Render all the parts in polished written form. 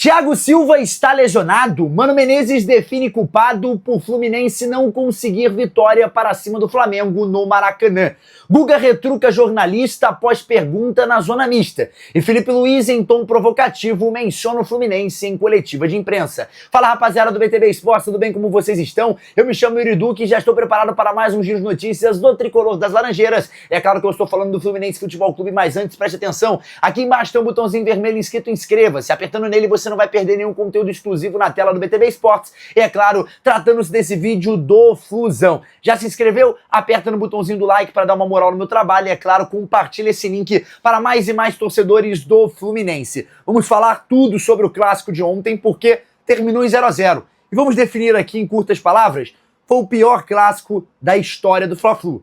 Thiago Silva está lesionado. Mano Menezes define culpado por Fluminense não conseguir vitória para cima do Flamengo no Maracanã. Guga retruca jornalista após pergunta na zona mista. E Felipe Luiz, em tom provocativo, menciona o Fluminense em coletiva de imprensa. Fala, rapaziada do BTB Esportes, tudo bem? Como vocês estão? Eu me chamo Yuri Duque e já estou preparado para mais um giro de notícias do Tricolor das Laranjeiras. É claro que eu estou falando do Fluminense Futebol Clube, mas antes, preste atenção. Aqui embaixo tem um botãozinho vermelho escrito inscreva-se. Apertando nele, você não vai perder nenhum conteúdo exclusivo na tela do BTB Esportes. E é claro, tratando-se desse vídeo do Flusão. Já se inscreveu? Aperta no botãozinho do like para dar uma moral no meu trabalho. E é claro, compartilha esse link para mais e mais torcedores do Fluminense. Vamos falar tudo sobre o clássico de ontem, porque terminou em 0-0. E vamos definir aqui em curtas palavras, foi o pior clássico da história do Fla-Flu.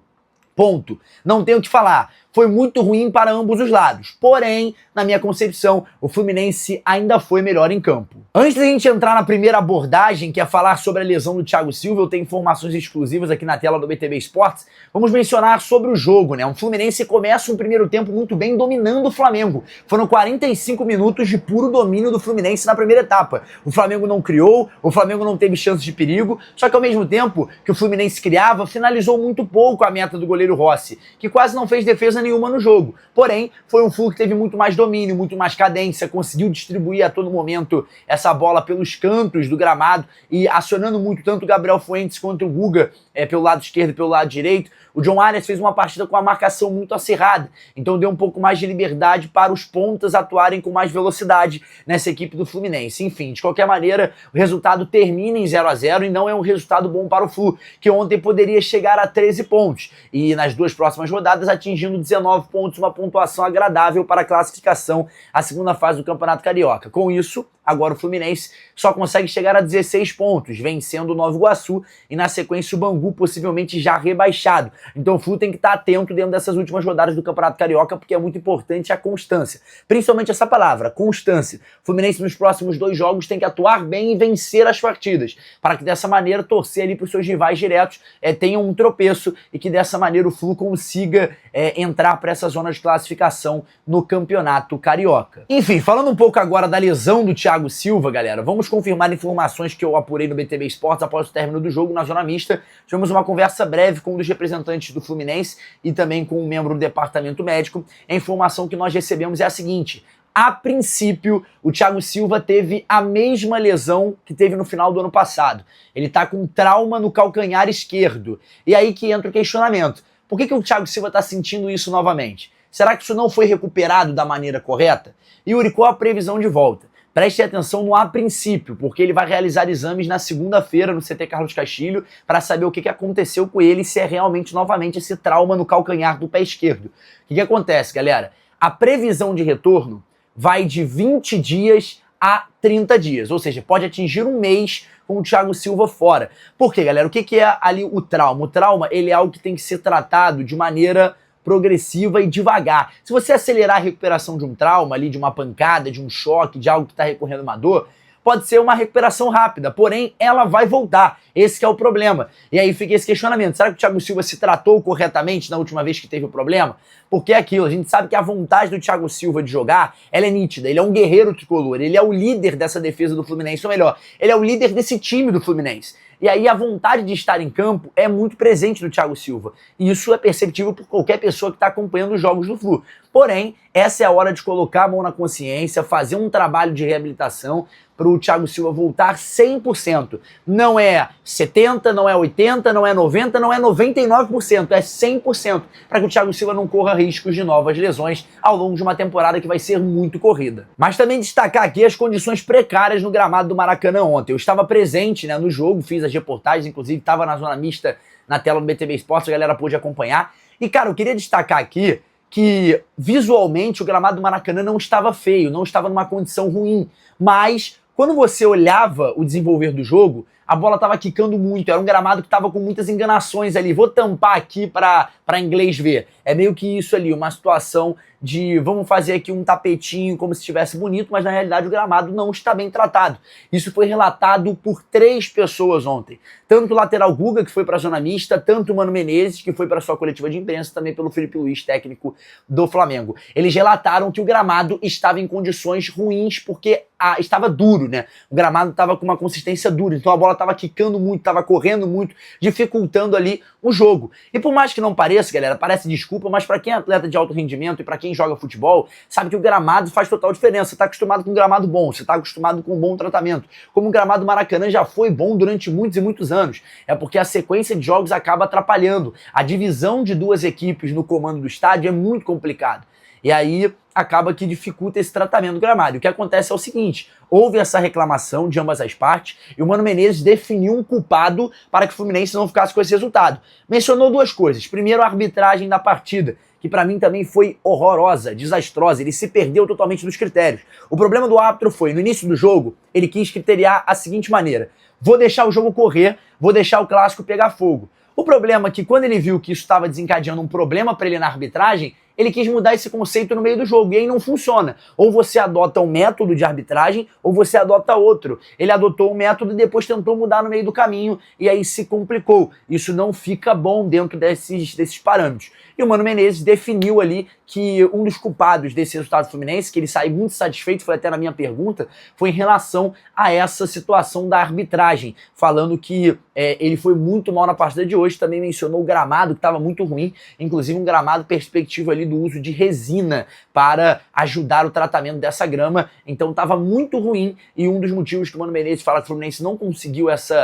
Ponto. Não tenho o que falar. Foi muito ruim para ambos os lados. Porém, na minha concepção, o Fluminense ainda foi melhor em campo. Antes da gente entrar na primeira abordagem, que é falar sobre a lesão do Thiago Silva, eu tenho informações exclusivas aqui na tela do BTB Esportes, vamos mencionar sobre o jogo, né? O Fluminense começa um primeiro tempo muito bem, dominando o Flamengo. Foram 45 minutos de puro domínio do Fluminense na primeira etapa. O Flamengo não criou, o Flamengo não teve chance de perigo, só que ao mesmo tempo que o Fluminense criava, finalizou muito pouco a meta do goleiro Rossi, que quase não fez defesa nenhuma no jogo. Porém, foi um Flu que teve muito mais domínio, muito mais cadência, conseguiu distribuir a todo momento essa bola pelos cantos do gramado e acionando muito tanto o Gabriel Fuentes quanto o Guga pelo lado esquerdo e pelo lado direito. O John Arias fez uma partida com a marcação muito acirrada, então deu um pouco mais de liberdade para os pontas atuarem com mais velocidade nessa equipe do Fluminense. Enfim, de qualquer maneira, o resultado termina em 0-0 e não é um resultado bom para o Flu, que ontem poderia chegar a 13 pontos e nas duas próximas rodadas atingindo 19 pontos, uma pontuação agradável para a classificação à segunda fase do Campeonato Carioca. Com isso, agora o Fluminense só consegue chegar a 16 pontos, vencendo o Nova Iguaçu e na sequência o Bangu possivelmente já rebaixado. Então o Flu tem que estar atento dentro dessas últimas rodadas do Campeonato Carioca, porque é muito importante a constância. Principalmente essa palavra, constância. O Fluminense nos próximos 2 jogos tem que atuar bem e vencer as partidas, para que dessa maneira torcer ali para os seus rivais diretos tenham um tropeço e que dessa maneira o Flu consiga entrar para essa zona de classificação no Campeonato Carioca. Enfim, falando um pouco agora da lesão do Thiago Silva, galera, vamos confirmar informações que eu apurei no BTB Esportes após o término do jogo na zona mista. Tivemos uma conversa breve com um dos representantes do Fluminense e também com um membro do departamento médico. A informação que nós recebemos é a seguinte: a princípio, o Thiago Silva teve a mesma lesão que teve no final do ano passado. Ele tá com trauma no calcanhar esquerdo. E aí que entra o questionamento. Por que o Thiago Silva está sentindo isso novamente? Será que isso não foi recuperado da maneira correta? Yuri, qual a previsão de volta? Preste atenção no a princípio, porque ele vai realizar exames na segunda-feira no CT Carlos Castilho para saber o que aconteceu com ele e se é realmente novamente esse trauma no calcanhar do pé esquerdo. O que acontece, galera? A previsão de retorno vai de 20 dias a 30 dias, ou seja, pode atingir um mês com o Thiago Silva fora. Por quê, galera? O que é ali o trauma? O trauma, ele é algo que tem que ser tratado de maneira progressiva e devagar. Se você acelerar a recuperação de um trauma ali, de uma pancada, de um choque, de algo que está recorrendo uma dor, pode ser uma recuperação rápida, porém ela vai voltar. Esse que é o problema. E aí fica esse questionamento: será que o Thiago Silva se tratou corretamente na última vez que teve o problema? Porque é aquilo, a gente sabe que a vontade do Thiago Silva de jogar, ela é nítida, ele é um guerreiro tricolor, ele é o líder dessa defesa do Fluminense, ou melhor, ele é o líder desse time do Fluminense. E aí a vontade de estar em campo é muito presente no Thiago Silva. E isso é perceptível por qualquer pessoa que está acompanhando os jogos do Flu. Porém, essa é a hora de colocar a mão na consciência, fazer um trabalho de reabilitação para o Thiago Silva voltar 100%. Não é 70%, não é 80%, não é 90%, não é 99%, é 100%, para que o Thiago Silva não corra riscos de novas lesões ao longo de uma temporada que vai ser muito corrida. Mas também destacar aqui as condições precárias no gramado do Maracanã ontem. Eu estava presente, né, no jogo, fiz as reportagens, inclusive estava na zona mista na tela do BTB Esportes, a galera pôde acompanhar. E, cara, eu queria destacar aqui que visualmente o gramado do Maracanã não estava feio, não estava numa condição ruim, mas quando você olhava o desenvolver do jogo, a bola tava quicando muito, era um gramado que tava com muitas enganações ali. Vou tampar aqui para inglês ver. É meio que isso ali, uma situação de vamos fazer aqui um tapetinho como se estivesse bonito, mas na realidade o gramado não está bem tratado. Isso foi relatado por 3 pessoas ontem. Tanto o lateral Guga, que foi para a zona mista, tanto o Mano Menezes, que foi para sua coletiva de imprensa, também pelo Felipe Luiz, técnico do Flamengo. Eles relataram que o gramado estava em condições ruins porque estava duro, né? O gramado estava com uma consistência dura, então a bola estava quicando muito, estava correndo muito, dificultando ali o jogo. E por mais que não pareça, galera, parece desculpa, mas para quem é atleta de alto rendimento e para quem joga futebol, sabe que o gramado faz total diferença. Você tá acostumado com um gramado bom, você tá acostumado com um bom tratamento. Como o gramado Maracanã já foi bom durante muitos e muitos anos. É porque a sequência de jogos acaba atrapalhando. A divisão de 2 equipes no comando do estádio é muito complicado. E aí acaba que dificulta esse tratamento do gramado. E o que acontece é o seguinte, houve essa reclamação de ambas as partes e o Mano Menezes definiu um culpado para que o Fluminense não ficasse com esse resultado. Mencionou 2 coisas. Primeiro, a arbitragem da partida, que pra mim também foi horrorosa, desastrosa, ele se perdeu totalmente dos critérios. O problema do árbitro foi, no início do jogo, ele quis criteriar a seguinte maneira: vou deixar o jogo correr, vou deixar o clássico pegar fogo. O problema é que quando ele viu que isso estava desencadeando um problema para ele na arbitragem, ele quis mudar esse conceito no meio do jogo, e aí não funciona. Ou você adota um método de arbitragem, ou você adota outro. Ele adotou um método e depois tentou mudar no meio do caminho, e aí se complicou. Isso não fica bom dentro desses parâmetros. E o Mano Menezes definiu ali que um dos culpados desse resultado fluminense, que ele saiu muito satisfeito, foi até na minha pergunta, foi em relação a essa situação da arbitragem, falando que ele foi muito mal na partida de hoje, também mencionou o gramado, que estava muito ruim, inclusive um gramado perspectivo ali do uso de resina para ajudar o tratamento dessa grama, então estava muito ruim, e um dos motivos que o Mano Menezes fala que o Fluminense não conseguiu esse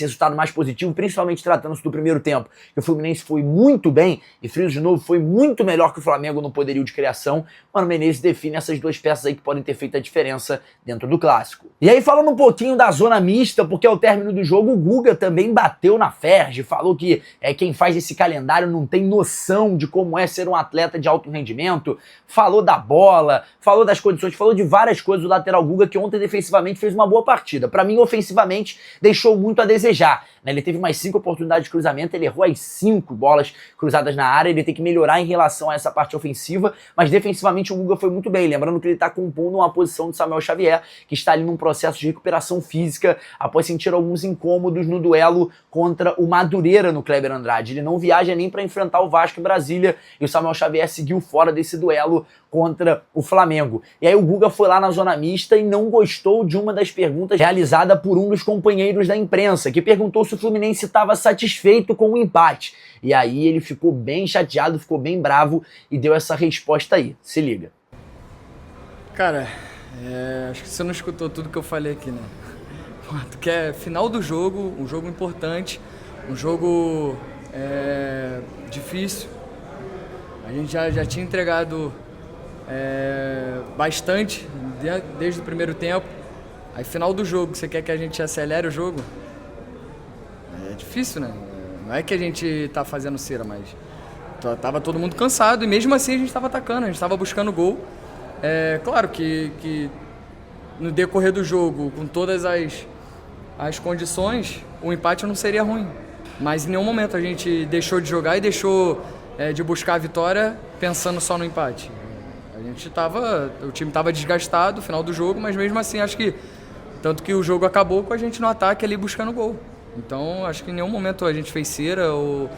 resultado mais positivo, principalmente tratando-se do primeiro tempo, que o Fluminense foi muito bem, e friso de novo, foi muito melhor que o Flamengo no poderio de criação. O Mano Menezes define essas 2 peças aí que podem ter feito a diferença dentro do clássico. E aí, falando um pouquinho da zona mista, porque ao término do jogo o Guga também bateu na Ferge, falou que quem faz esse calendário não tem noção de como é ser um atleta de alto rendimento, falou da bola, falou das condições, falou de várias coisas do lateral Guga, que ontem defensivamente fez uma boa partida. Para mim, ofensivamente, deixou muito a desejar, né? Ele teve mais 5 oportunidades de cruzamento, ele errou as 5 bolas cruzadas na área, ele tem que melhorar em relação a essa parte ofensiva, mas defensivamente o Guga foi muito bem, lembrando que ele está compondo uma posição de Samuel Xavier, que está ali num processo de recuperação física, após sentir alguns incômodos no duelo contra o Madureira no Kleber Andrade. Ele não viaja nem para enfrentar o Vasco em Brasília, e o Samuel Xavier seguiu fora desse duelo contra o Flamengo. E aí o Guga foi lá na zona mista e não gostou de uma das perguntas realizada por um dos companheiros da imprensa, que perguntou se o Fluminense estava satisfeito com o empate. E aí ele ficou bem chateado, ficou bem bravo e deu essa resposta aí. Se liga. Cara, acho que você não escutou tudo que eu falei aqui, né? Que é final do jogo, um jogo importante, um jogo difícil. A gente já tinha entregado bastante desde o primeiro tempo. Aí final do jogo, você quer que a gente acelere o jogo? É difícil, né? Não é que a gente tá fazendo cera, mas tava todo mundo cansado e mesmo assim a gente tava atacando, a gente tava buscando gol. Claro que no decorrer do jogo, com todas as condições, o empate não seria ruim. Mas em nenhum momento a gente deixou de jogar e deixou de buscar a vitória pensando só no empate. O time estava desgastado no final do jogo, mas mesmo assim acho que tanto que o jogo acabou com a gente no ataque ali buscando gol. Então acho que em nenhum momento a gente fez cera ou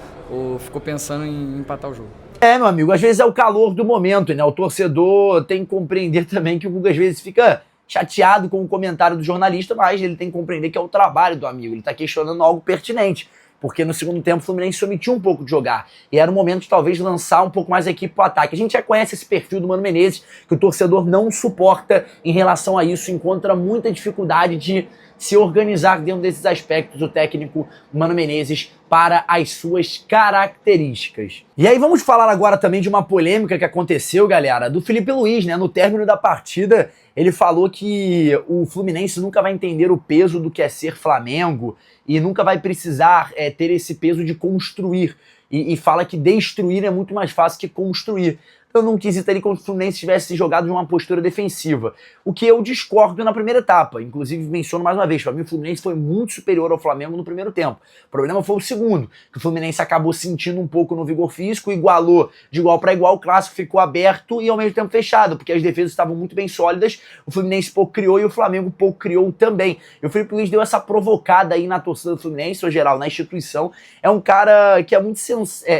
ficou pensando em empatar o jogo. Meu amigo, às vezes é o calor do momento, né? O torcedor tem que compreender também que o Guga às vezes fica chateado com o comentário do jornalista, mas ele tem que compreender que é o trabalho do amigo, ele está questionando algo pertinente. Porque no segundo tempo o Fluminense se omitiu um pouco de jogar. E era o momento de talvez lançar um pouco mais a equipe para o ataque. A gente já conhece esse perfil do Mano Menezes, que o torcedor não suporta em relação a isso, encontra muita dificuldade de se organizar dentro desses aspectos, o técnico Mano Menezes, para as suas características. E aí vamos falar agora também de uma polêmica que aconteceu, galera, do Felipe Luiz, né? No término da partida, ele falou que o Fluminense nunca vai entender o peso do que é ser Flamengo e nunca vai precisar ter esse peso de construir. E fala que destruir é muito mais fácil que construir. num quesito ali como se o Fluminense tivesse jogado de uma postura defensiva. O que eu discordo na primeira etapa. Inclusive, menciono mais uma vez, para mim o Fluminense foi muito superior ao Flamengo no primeiro tempo. O problema foi o segundo, que o Fluminense acabou sentindo um pouco no vigor físico, igualou de igual para igual, o clássico ficou aberto e ao mesmo tempo fechado, porque as defesas estavam muito bem sólidas, o Fluminense pouco criou e o Flamengo pouco criou também. E o Felipe Luiz deu essa provocada aí na torcida do Fluminense, ou geral, na instituição. É um cara que é muito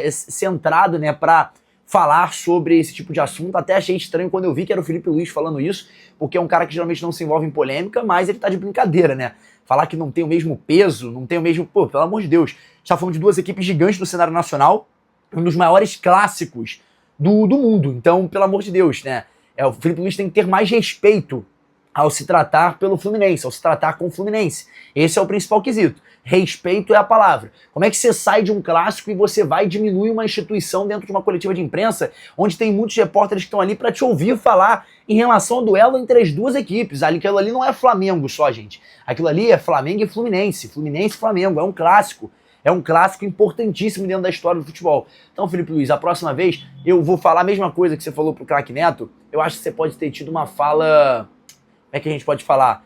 centrado, né, para falar sobre esse tipo de assunto. Até achei estranho quando eu vi que era o Felipe Luiz falando isso, porque é um cara que geralmente não se envolve em polêmica, mas ele tá de brincadeira, né? Falar que não tem o mesmo peso, não tem o mesmo... Pô, pelo amor de Deus, a gente tá falando de duas equipes gigantes do cenário nacional, um dos maiores clássicos do mundo. Então, pelo amor de Deus, né? O Felipe Luiz tem que ter mais respeito ao se tratar pelo Fluminense, ao se tratar com o Fluminense. Esse é o principal quesito. Respeito é a palavra. Como é que você sai de um clássico e você vai diminuir uma instituição dentro de uma coletiva de imprensa, onde tem muitos repórteres que estão ali para te ouvir falar em relação ao duelo entre as duas equipes? Aquilo ali não é Flamengo só, gente. Aquilo ali é Flamengo e Fluminense. Fluminense e Flamengo. É um clássico. É um clássico importantíssimo dentro da história do futebol. Então, Felipe Luiz, a próxima vez eu vou falar a mesma coisa que você falou pro craque Neto. Eu acho que você pode ter tido uma fala... Como é que a gente pode falar?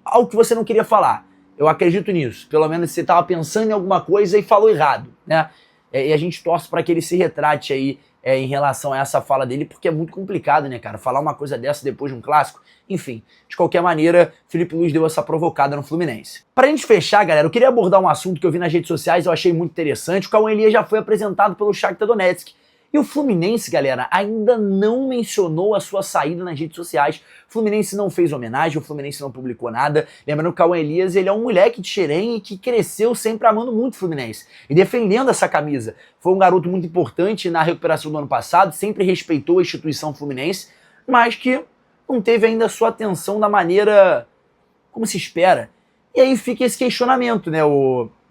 Algo que você não queria falar. Eu acredito nisso. Pelo menos você estava pensando em alguma coisa e falou errado, né? E a gente torce para que ele se retrate aí em relação a essa fala dele, porque é muito complicado, né, cara? Falar uma coisa dessa depois de um clássico. Enfim, de qualquer maneira, Felipe Luiz deu essa provocada no Fluminense. Pra gente fechar, galera, eu queria abordar um assunto que eu vi nas redes sociais, eu achei muito interessante. O Cauã Elias já foi apresentado pelo Shakhtar Donetsk. E o Fluminense, galera, ainda não mencionou a sua saída nas redes sociais. O Fluminense não fez homenagem, o Fluminense não publicou nada. Lembrando que o Cauã Elias, ele é um moleque de Xerém e que cresceu sempre amando muito o Fluminense e defendendo essa camisa. Foi um garoto muito importante na recuperação do ano passado, sempre respeitou a instituição Fluminense, mas que não teve ainda a sua atenção da maneira como se espera. E aí fica esse questionamento, né,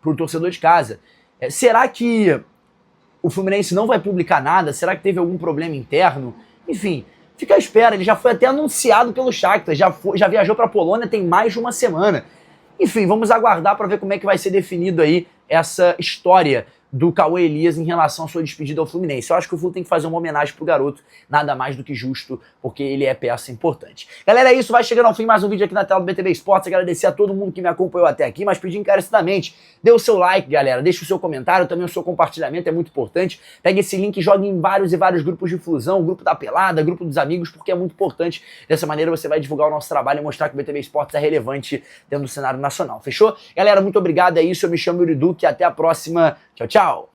pro torcedor de casa. Será que o Fluminense não vai publicar nada? Será que teve algum problema interno? Enfim, fica à espera. Ele já foi até anunciado pelo Shakhtar, já viajou para a Polônia tem mais de uma semana. Enfim, vamos aguardar para ver como é que vai ser definido aí essa história do Cauã Elias em relação à sua despedida ao Fluminense. Eu acho que o Flu tem que fazer uma homenagem pro garoto, nada mais do que justo, porque ele é peça importante. Galera, é isso, vai chegando ao fim mais um vídeo aqui na tela do BTV Esportes. Agradecer a todo mundo que me acompanhou até aqui, mas pedir encarecidamente, dê o seu like, galera, deixe o seu comentário, também o seu compartilhamento, é muito importante. Pegue esse link e jogue em vários e vários grupos de fusão, grupo da pelada, grupo dos amigos, porque é muito importante. Dessa maneira você vai divulgar o nosso trabalho e mostrar que o BTV Esportes é relevante dentro do cenário nacional, fechou? Galera, muito obrigado, é isso, eu me chamo Yuri Duque, até a próxima, tchau, tchau!